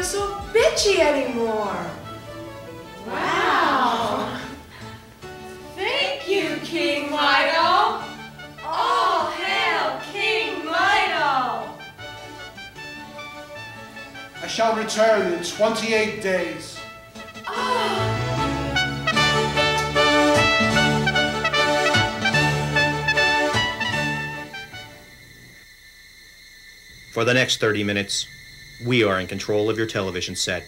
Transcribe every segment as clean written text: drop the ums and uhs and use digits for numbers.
so bitchy anymore. Wow. Thank you, King Lido. All hail King Lido. I shall return in 28 days. For the next 30 minutes, we are in control of your television set.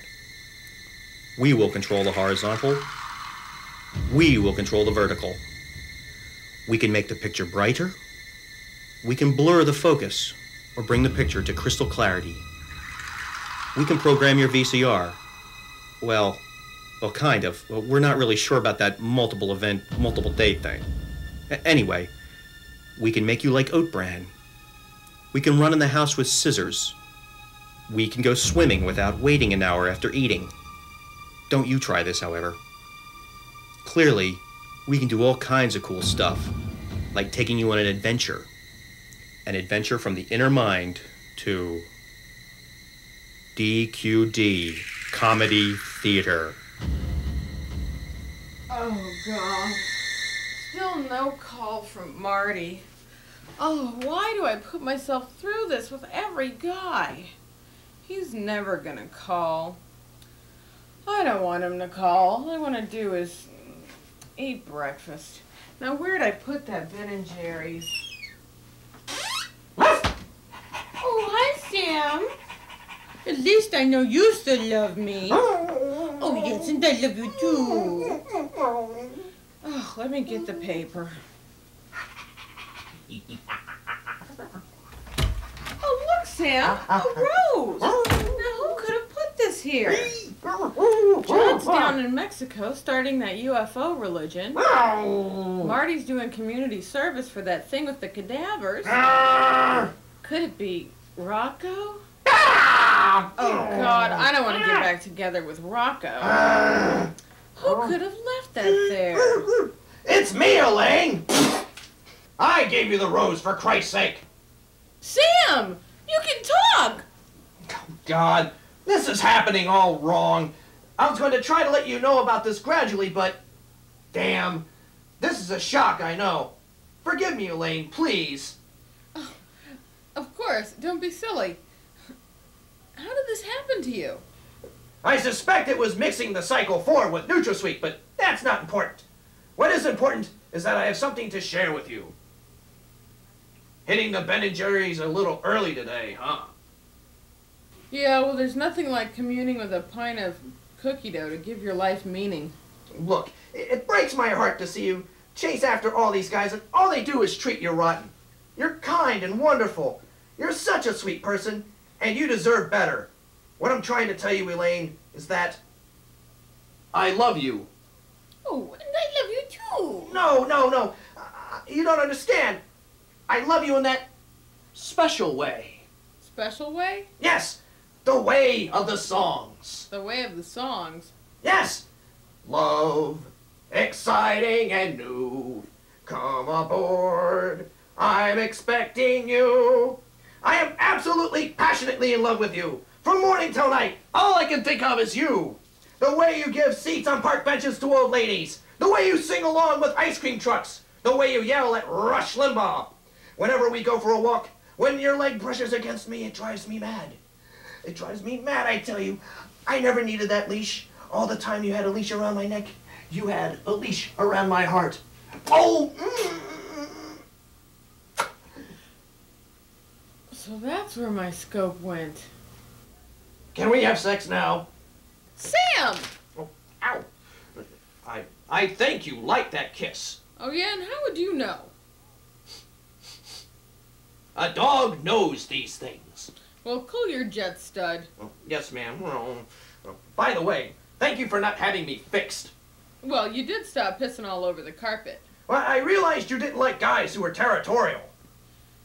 We will control the horizontal. We will control the vertical. We can make the picture brighter. We can blur the focus or bring the picture to crystal clarity. We can program your VCR. Well, kind of. We're not really sure about that multiple event, multiple day thing. Anyway, we can make you like oat bran. We can run in the house with scissors. We can go swimming without waiting an hour after eating. Don't you try this, however. Clearly, we can do all kinds of cool stuff, like taking you on an adventure. An adventure from the inner mind to DQD, Comedy Theater. Oh, God. Still no call from Marty. Oh, why do I put myself through this with every guy? He's never gonna call. I don't want him to call. All I want to do is eat breakfast. Now, where'd I put that Ben & Jerry's? Oh, hi, Sam. At least I know you still love me. Oh, yes, and I love you, too. Oh, let me get the paper. Oh, look, Sam, a rose. Now, who could have put this here? John's down in Mexico starting that UFO religion. Marty's doing community service for that thing with the cadavers. Could it be Rocco? Oh, God, I don't want to get back together with Rocco. Who could have left that there? It's me, Elaine! I gave you the rose, for Christ's sake! Sam! You can talk! Oh, God, this is happening all wrong. I was going to try to let you know about this gradually, but... damn. This is a shock, I know. Forgive me, Elaine, please. Oh, of course, don't be silly. How did this happen to you? I suspect it was mixing the Cycle 4 with NutraSweet, but that's not important. What is important is that I have something to share with you. Hitting the Ben & Jerry's a little early today, huh? Yeah, well, there's nothing like communing with a pint of cookie dough to give your life meaning. Look, it breaks my heart to see you chase after all these guys and all they do is treat you rotten. You're kind and wonderful. You're such a sweet person, and you deserve better. What I'm trying to tell you, Elaine, is that I love you. Oh, and I love you too. No. You don't understand. I love you in that special way. Special way? Yes, the way of the songs. The way of the songs? Yes. Love, exciting and new. Come aboard. I'm expecting you. I am absolutely passionately in love with you. From morning till night, all I can think of is you. The way you give seats on park benches to old ladies. The way you sing along with ice cream trucks. The way you yell at Rush Limbaugh. Whenever we go for a walk, when your leg brushes against me, it drives me mad. It drives me mad, I tell you. I never needed that leash. All the time you had a leash around my neck, you had a leash around my heart. Oh! So that's where my scope went. Can we have sex now? Sam! Oh, ow. I think you like that kiss. Oh yeah, and how would you know? A dog knows these things. Well, cool your jet, stud. Oh, yes, ma'am. By the way, thank you for not having me fixed. Well, you did stop pissing all over the carpet. Well, I realized you didn't like guys who were territorial.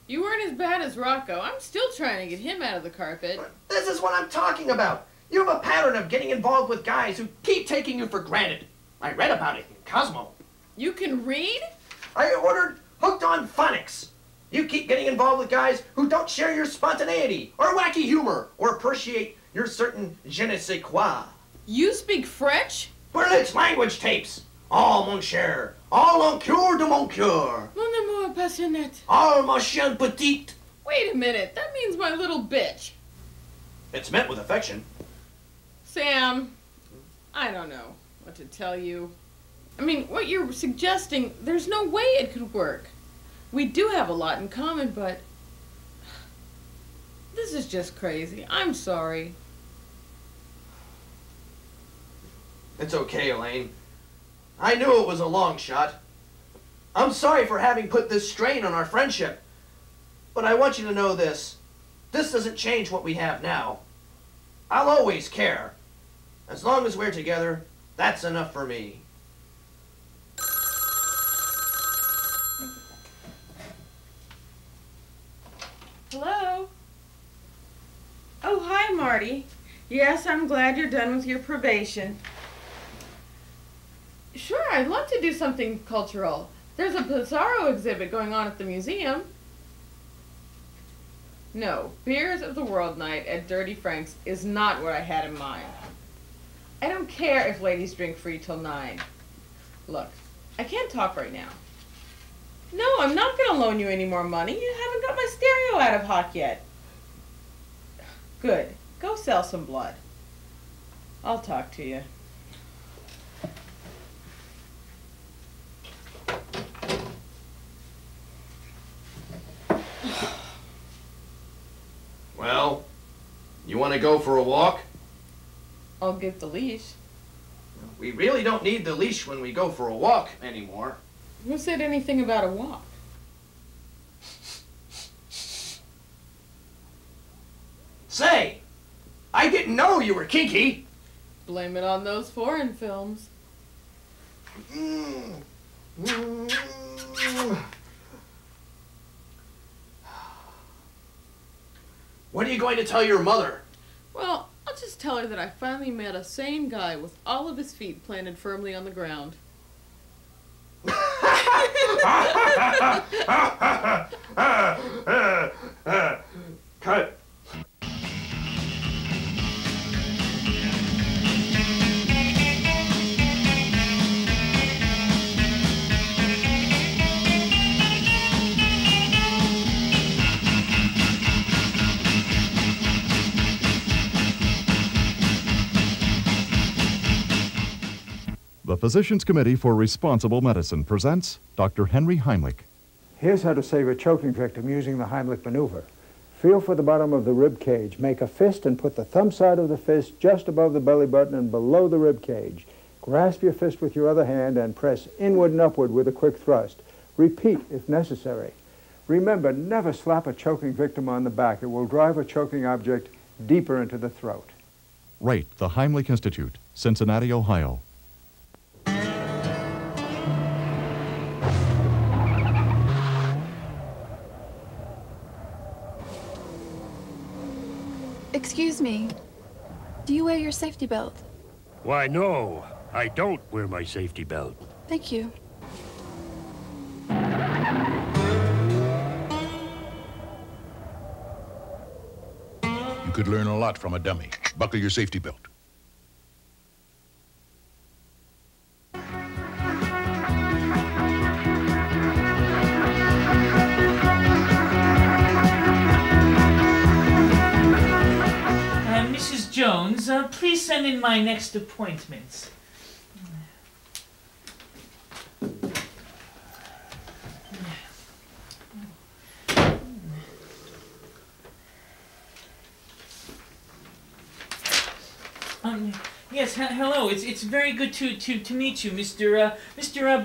You weren't as bad as Rocco. I'm still trying to get him out of the carpet. This is what I'm talking about. You have a pattern of getting involved with guys who keep taking you for granted. I read about it in Cosmo. You can read? I ordered Hooked on Phonics. You keep getting involved with guys who don't share your spontaneity or wacky humor or appreciate your certain je ne sais quoi. You speak French? Berlitz language tapes. Oh, mon cher. Oh, l'encoeur de mon cœur. Mon amour passionate. Oh, ma chienne petite. Wait a minute, that means my little bitch. It's meant with affection. Sam, I don't know what to tell you. I mean, what you're suggesting, there's no way it could work. We do have a lot in common, but this is just crazy. I'm sorry. It's okay, Elaine. I knew it was a long shot. I'm sorry for having put this strain on our friendship. But I want you to know this. This doesn't change what we have now. I'll always care. As long as we're together, that's enough for me. Hello? Oh, hi, Marty. Yes, I'm glad you're done with your probation. Sure, I'd love to do something cultural. There's a Pizarro exhibit going on at the museum. No, Beers of the World Night at Dirty Frank's is not what I had in mind. I don't care if ladies drink free till 9. Look, I can't talk right now. No, I'm not going to loan you any more money. You haven't got my stereo out of hock yet. Good. Go sell some blood. I'll talk to you. Well, you want to go for a walk? I'll get the leash. We really don't need the leash when we go for a walk anymore. Who said anything about a walk? Say, I didn't know you were kinky. Blame it on those foreign films. What are you going to tell your mother? Well, I'll just tell her that I finally met a sane guy with all of his feet planted firmly on the ground. Cut. The Physicians Committee for Responsible Medicine presents Dr. Henry Heimlich. Here's how to save a choking victim using the Heimlich maneuver. Feel for the bottom of the rib cage. Make a fist and put the thumb side of the fist just above the belly button and below the rib cage. Grasp your fist with your other hand and press inward and upward with a quick thrust. Repeat if necessary. Remember, never slap a choking victim on the back. It will drive a choking object deeper into the throat. Rate the Heimlich Institute, Cincinnati, Ohio. Excuse me. Do you wear your safety belt? Why, no. I don't wear my safety belt. Thank you. You could learn a lot from a dummy. Buckle your safety belt. Mrs. Jones, please send in my next appointments. Yes, hello. It's very good to meet you, Mr.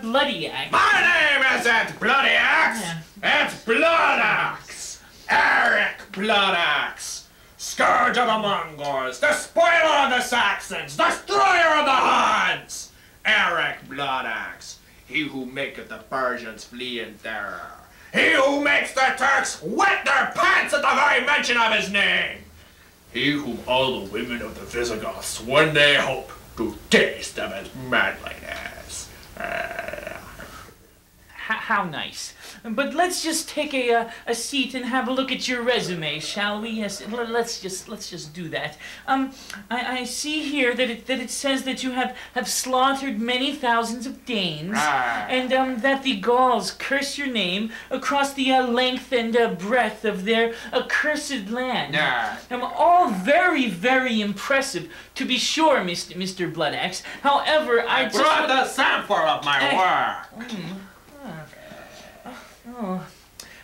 Bloody Axe. My name isn't Bloody Axe. Yeah. It's Blood Axe. Eric Blood Axe. Scourge of the Mongols, the spoiler of the Saxons, destroyer of the Huns. Eric Blood Axe, he who maketh the Persians flee in terror. He who makes the Turks wet their pants at the very mention of his name. He whom all the women of the Visigoths one day hope to taste of his manliness. how nice. But let's just take a seat and have a look at your resume, shall we? Yes, let's just do that. I see here that it says that you have slaughtered many thousands of Danes, and that the Gauls curse your name across the length and breadth of their accursed land. All very, very impressive, to be sure, Mr. Bloodaxe. However, I just brought the sample of my work.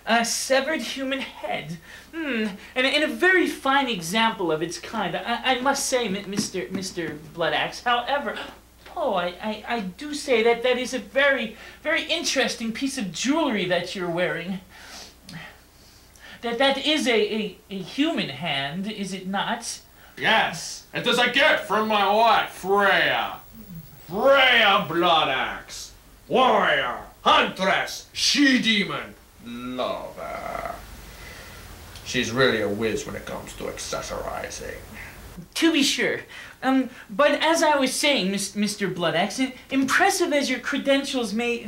A severed human head. And a very fine example of its kind, I must say, Mr. Bloodaxe. However, I do say that is a very, very interesting piece of jewelry that you're wearing. That is a human hand, is it not? Yes, it is a gift from my wife, Freya. Freya Bloodaxe. Warrior, huntress, she-demon, lover. She's really a whiz when it comes to accessorizing. To be sure. But as I was saying, Mr. Bloodaxe, impressive as your credentials may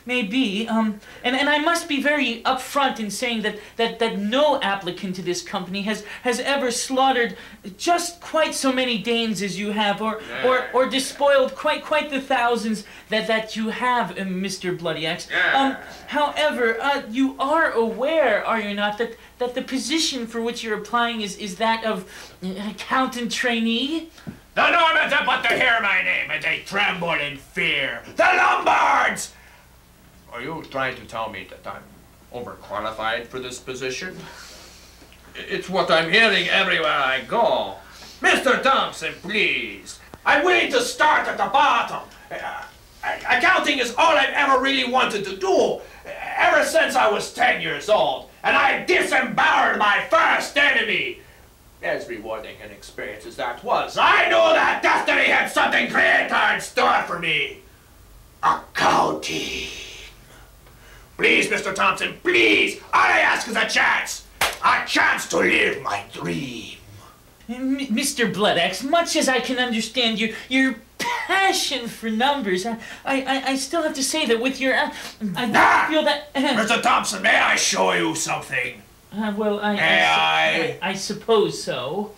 be, and I must be very upfront in saying that no applicant to this company has ever slaughtered just quite so many Danes as you have, or despoiled quite the thousands that you have, Mr. Bloodaxe. However, you are aware, are you not, that the position for which you're applying is that of accountant trainee? The Normans have but to hear my name and they tremble in fear. The Lombards! Are you trying to tell me that I'm overqualified for this position? It's what I'm hearing everywhere I go. Mr. Thompson, please. I'm willing to start at the bottom. Accounting is all I've ever really wanted to do, ever since I was 10 years old, and I disemboweled my first enemy. As rewarding an experience as that was, I knew that destiny had something greater in store for me. Accounting. Please, Mr. Thompson, please, all I ask is a chance to live my dream. Mr. Bloodaxe, much as I can understand your passion for numbers, I still have to say that with your, I feel that... Mr. Thompson, may I show you something? Well, I suppose so.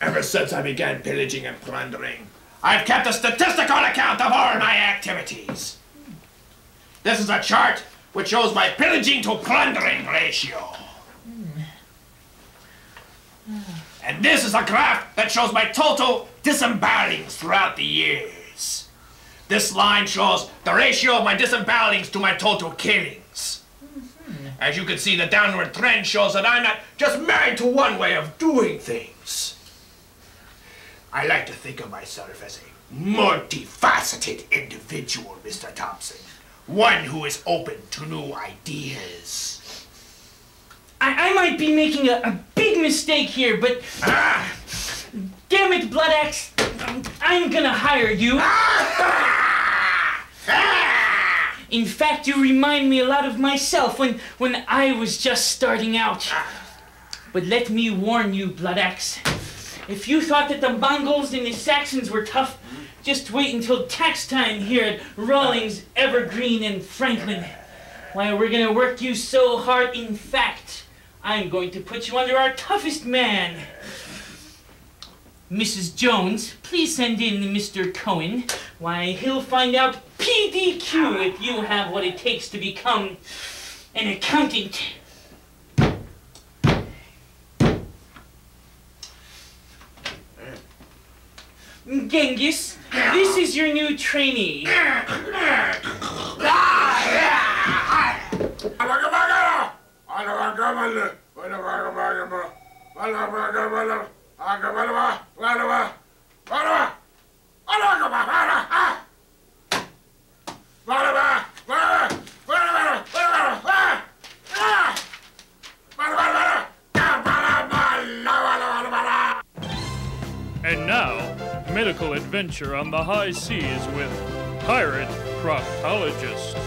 Ever since I began pillaging and plundering, I've kept a statistical account of all my activities. This is a chart which shows my pillaging to plundering ratio. And this is a graph that shows my total disembowelings throughout the years. This line shows the ratio of my disembowelings to my total killings. As you can see, the downward trend shows that I'm not just married to one way of doing things. I like to think of myself as a multifaceted individual, Mr. Thompson. One who is open to new ideas. I might be making a big mistake here, but... damn it, Bloodaxe! I'm gonna hire you. In fact, you remind me a lot of myself when I was just starting out. But let me warn you, Bloodaxe. If you thought that the Mongols and the Saxons were tough, just wait until tax time here at Rawlings, Evergreen, and Franklin. Why, we're gonna work you so hard, in fact, I'm going to put you under our toughest man. Mrs. Jones, please send in Mr. Cohen. Why, he'll find out PDQ if you have what it takes to become an accountant. Genghis, this is your new trainee. And now, medical adventure on the high seas with Pirate Proctologist.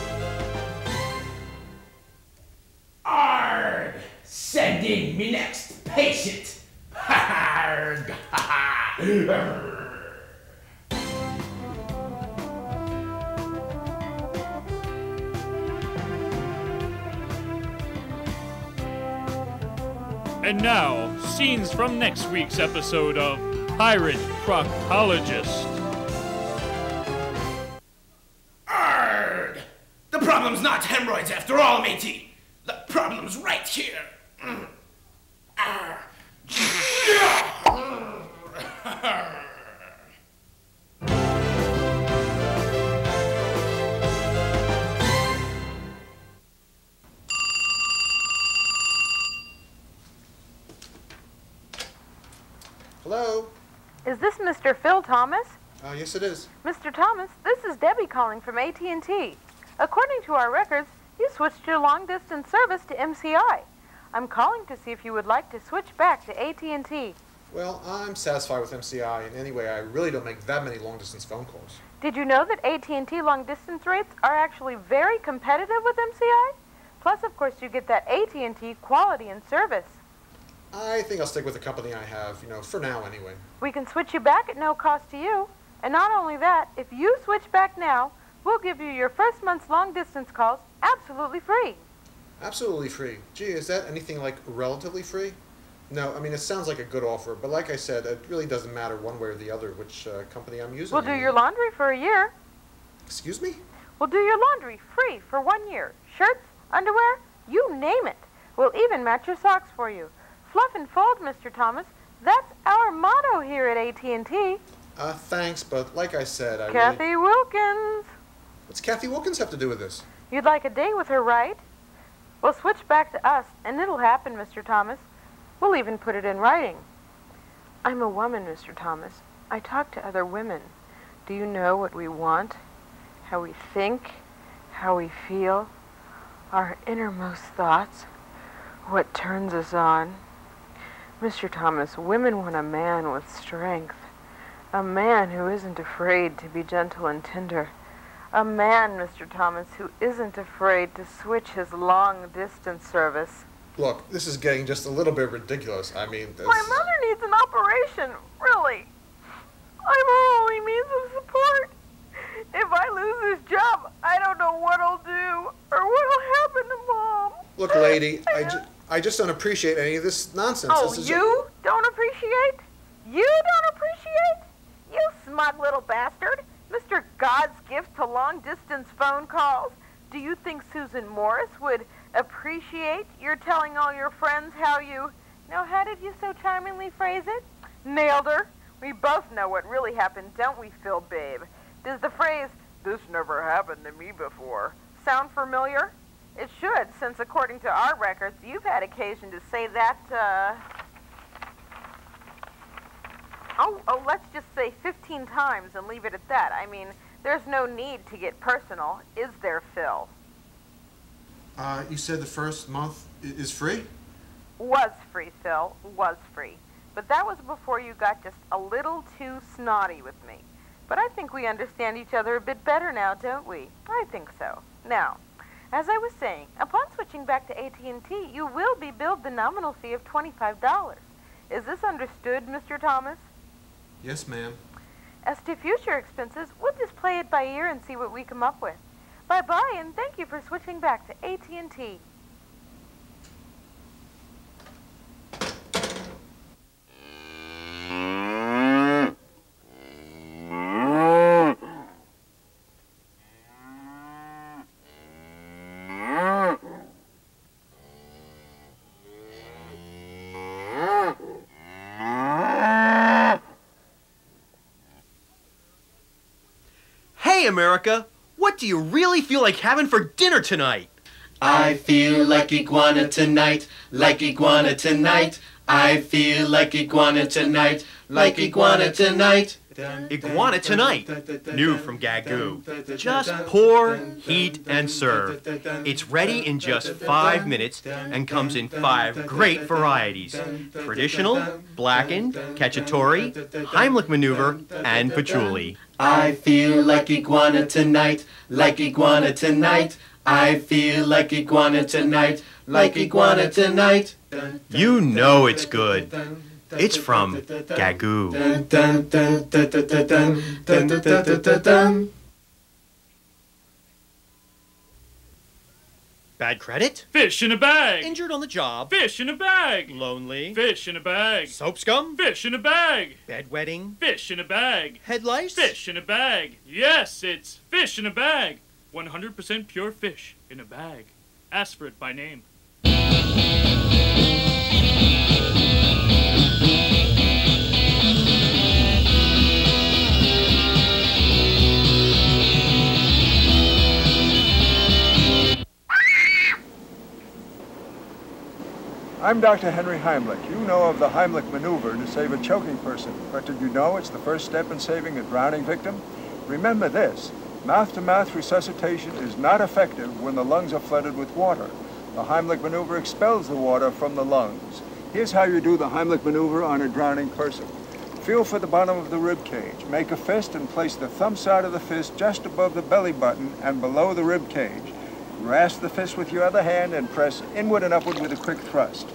Arg! Send in me next patient! Arg! And now, scenes from next week's episode of Pirate Proctologist. Arrgh! The problem's not hemorrhoids after all, matey. The problem's right here. Arrgh. Hello? Is this Mr. Phil Thomas? Yes, it is. Mr. Thomas, this is Debbie calling from AT&T. According to our records, you switched your long-distance service to MCI. I'm calling to see if you would like to switch back to AT&T. Well, I'm satisfied with MCI, and anyway, I really don't make that many long-distance phone calls. Did you know that AT&T long-distance rates are actually very competitive with MCI? Plus, of course, you get that AT&T quality and service. I think I'll stick with the company I have, for now anyway. We can switch you back at no cost to you. And not only that, if you switch back now, we'll give you your first month's long-distance calls absolutely free. Absolutely free. Gee, is that anything like relatively free? No, I mean, it sounds like a good offer, but like I said, it really doesn't matter one way or the other which company I'm using. We'll do your laundry for a year. Excuse me? We'll do your laundry free for 1 year. Shirts, underwear, you name it. We'll even match your socks for you. Fluff and fold, Mr. Thomas. That's our motto here at AT&T. Thanks, but like I said, Kathy Wilkins. What's Kathy Wilkins have to do with this? You'd like a date with her, right? Well, switch back to us, and it'll happen, Mr. Thomas. We'll even put it in writing. I'm a woman, Mr. Thomas. I talk to other women. Do you know what we want? How we think? How we feel? Our innermost thoughts? What turns us on? Mr. Thomas, women want a man with strength. A man who isn't afraid to be gentle and tender. A man, Mr. Thomas, who isn't afraid to switch his long-distance service. Look, this is getting just a little bit ridiculous. I mean, My mother needs an operation, really. I'm her only means of support. If I lose this job, I don't know what I'll do or what'll happen to Mom. Look, lady, I just don't appreciate any of this nonsense. Oh, this is you don't appreciate? You don't appreciate? You smug little bastard. Mr. God's gift to long-distance phone calls. Do you think Susan Morris would appreciate your telling all your friends how you... Now, how did you so charmingly phrase it? Nailed her. We both know what really happened, don't we, Phil, babe? Does the phrase, "This never happened to me before," sound familiar? It should, since according to our records, you've had occasion to say that, let's just say 15 times and leave it at that. I mean, there's no need to get personal, is there, Phil? You said the first month is free? Was free, Phil. Was free. But that was before you got just a little too snotty with me. But I think we understand each other a bit better now, don't we? I think so. Now, as I was saying, upon switching back to AT&T, you will be billed the nominal fee of $25. Is this understood, Mr. Thomas? Yes, ma'am. As to future expenses, we'll just play it by ear and see what we come up with. Bye-bye, and thank you for switching back to AT&T. Hey, America! What do you really feel like having for dinner tonight? I feel like iguana tonight, like iguana tonight. I feel like iguana tonight, like iguana tonight. Iguana Tonight, new from Gagoo. Just pour, heat, and serve. It's ready in just 5 minutes and comes in 5 great varieties. Traditional, blackened, cacciatore, Heimlich maneuver, and patchouli. I feel like iguana tonight, like iguana tonight. I feel like iguana tonight, like iguana tonight. You know it's good. It's from Gagoo. Bad credit? Fish in a bag. Injured on the job? Fish in a bag. Lonely? Fish in a bag. Soap scum? Fish in a bag. Bedwetting? Fish in a bag. Head lice? Fish in a bag. Yes, it's fish in a bag. 100% pure fish in a bag. Ask for it by name. I'm Dr. Henry Heimlich. You know of the Heimlich maneuver to save a choking person, but did you know it's the first step in saving a drowning victim? Remember this, mouth-to-mouth resuscitation is not effective when the lungs are flooded with water. The Heimlich maneuver expels the water from the lungs. Here's how you do the Heimlich maneuver on a drowning person. Feel for the bottom of the rib cage. Make a fist and place the thumb side of the fist just above the belly button and below the rib cage. Grasp the fist with your other hand and press inward and upward with a quick thrust.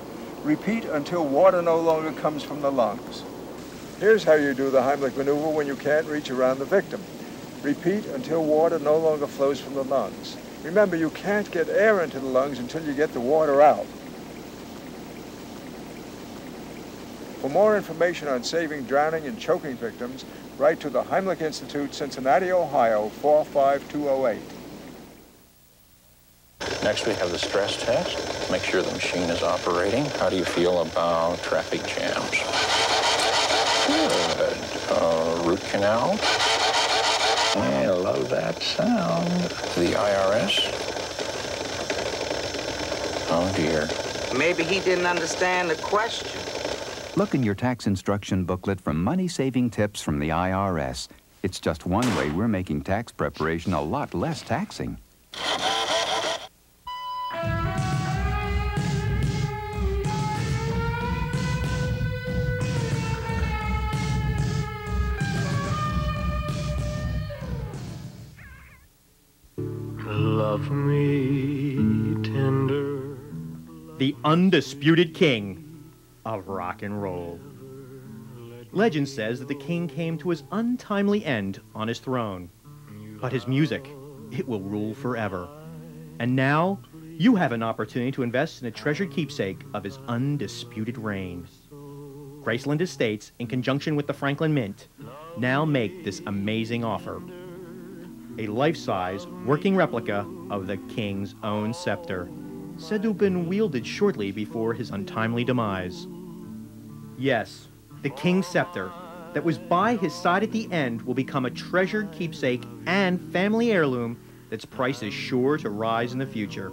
Repeat until water no longer comes from the lungs. Here's how you do the Heimlich maneuver when you can't reach around the victim. Repeat until water no longer flows from the lungs. Remember, you can't get air into the lungs until you get the water out. For more information on saving drowning and choking victims, write to the Heimlich Institute, Cincinnati, Ohio, 45208. Next we have the stress test. Make sure the machine is operating. How do you feel about traffic jams? Good. Root canal. I love that sound. The IRS. Oh dear. Maybe he didn't understand the question. Look in your tax instruction booklet for money-saving tips from the IRS. It's just one way we're making tax preparation a lot less taxing. Love me tender. The undisputed king of rock and roll. Legend says that the king came to his untimely end on his throne. But his music, it will rule forever. And now, you have an opportunity to invest in a treasured keepsake of his undisputed reign. Graceland Estates, in conjunction with the Franklin Mint, now make this amazing offer. A life-size, working replica of the king's own scepter, said to have been wielded shortly before his untimely demise. Yes, the king's scepter that was by his side at the end will become a treasured keepsake and family heirloom that's price is sure to rise in the future.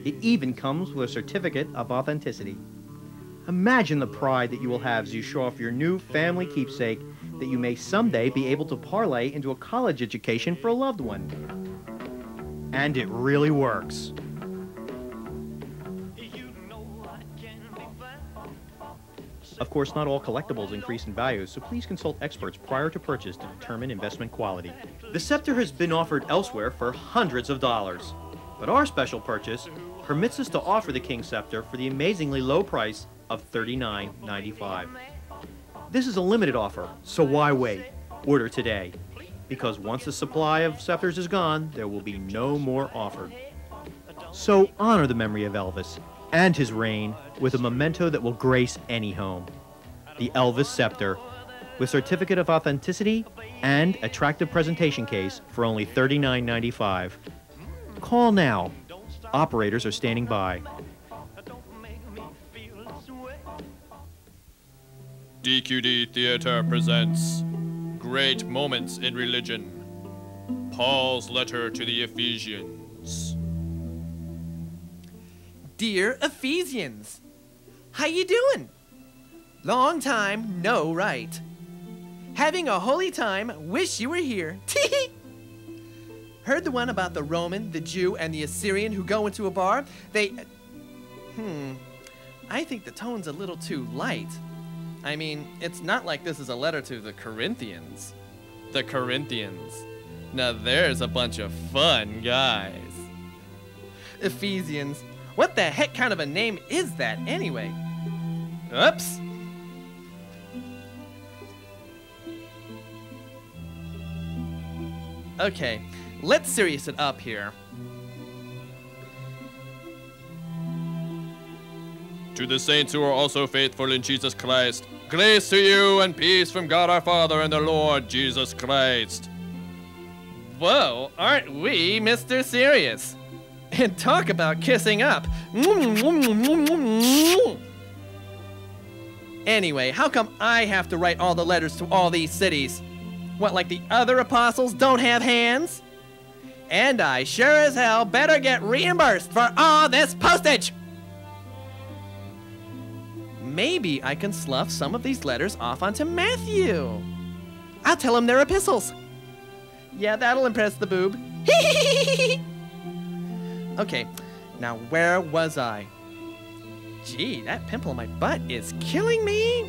It even comes with a certificate of authenticity. Imagine the pride that you will have as you show off your new family keepsake that you may someday be able to parlay into a college education for a loved one. And it really works. Of course, not all collectibles increase in value, so please consult experts prior to purchase to determine investment quality. The scepter has been offered elsewhere for hundreds of dollars, but our special purchase permits us to offer the King Scepter for the amazingly low price of $39.95. This is a limited offer, so why wait? Order today, because once the supply of scepters is gone, there will be no more offered. So honor the memory of Elvis and his reign with a memento that will grace any home. The Elvis Scepter, with certificate of authenticity and attractive presentation case for only $39.95. Call now. Operators are standing by. DQD Theater presents Great Moments in Religion. Paul's Letter to the Ephesians. Dear Ephesians, how you doing? Long time, no right. Having a holy time, wish you were here. Tee. Heard the one about the Roman, the Jew, and the Assyrian who go into a bar? I think the tone's a little too light. I mean, it's not like this is a letter to the Corinthians. The Corinthians. Now there's a bunch of fun guys. Ephesians. What the heck kind of a name is that anyway? Oops. Okay, let's serious it up here. To the saints who are also faithful in Jesus Christ, grace to you and peace from God our Father and the Lord Jesus Christ. Whoa, aren't we Mr. Serious? And talk about kissing up. Anyway, how come I have to write all the letters to all these cities? What, like the other apostles don't have hands? And I sure as hell better get reimbursed for all this postage! Maybe I can slough some of these letters off onto Matthew. I'll tell him they're epistles. Yeah, that'll impress the boob. Okay, now where was I? Gee, that pimple on my butt is killing me.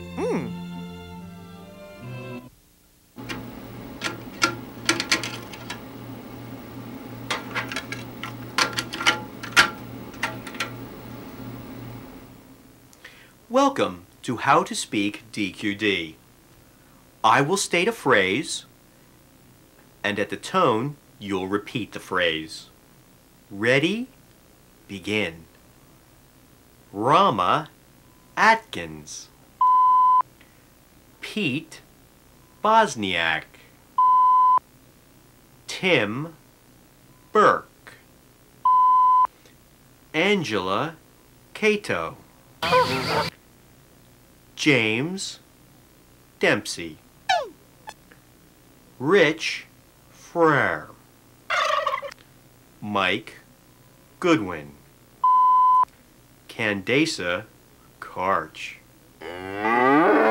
Welcome to How to Speak DQD. I will state a phrase, and at the tone, you'll repeat the phrase. Ready? Begin. Rama Atkins. Pete Bosniak. Tim Burke. Angela Cato. James Dempsey. Rich Frere. Mike Goodwin. Candace Karch.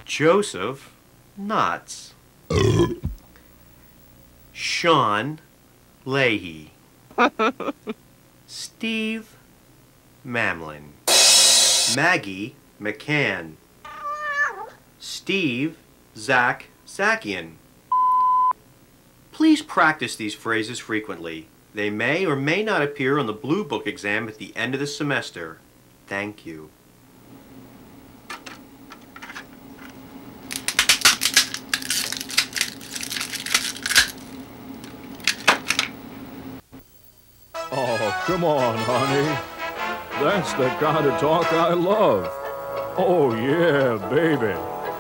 Joseph Knotts. Sean Leahy. Steve Mamlin. Maggie McCann. Steve Zakian. Please practice these phrases frequently. They may or may not appear on the Blue Book exam at the end of the semester. Thank you. Oh, come on, honey. That's the kind of talk I love. Oh, yeah, baby.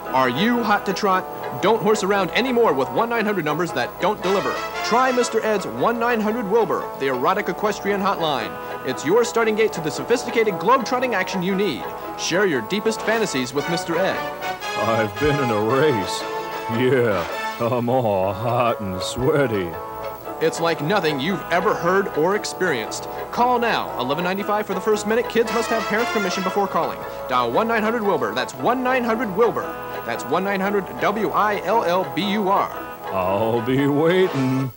Are you hot to trot? Don't horse around anymore with 1-900 numbers that don't deliver. Try Mr. Ed's 1-900-WILBUR, the erotic equestrian hotline. It's your starting gate to the sophisticated globe-trotting action you need. Share your deepest fantasies with Mr. Ed. I've been in a race. Yeah, I'm all hot and sweaty. It's like nothing you've ever heard or experienced. Call now. $11.95 for the first minute. Kids must have parents' permission before calling. Dial 1-900-WILBUR. That's 1-900-WILBUR. That's 1-900-WILLBUR. I'll be waiting.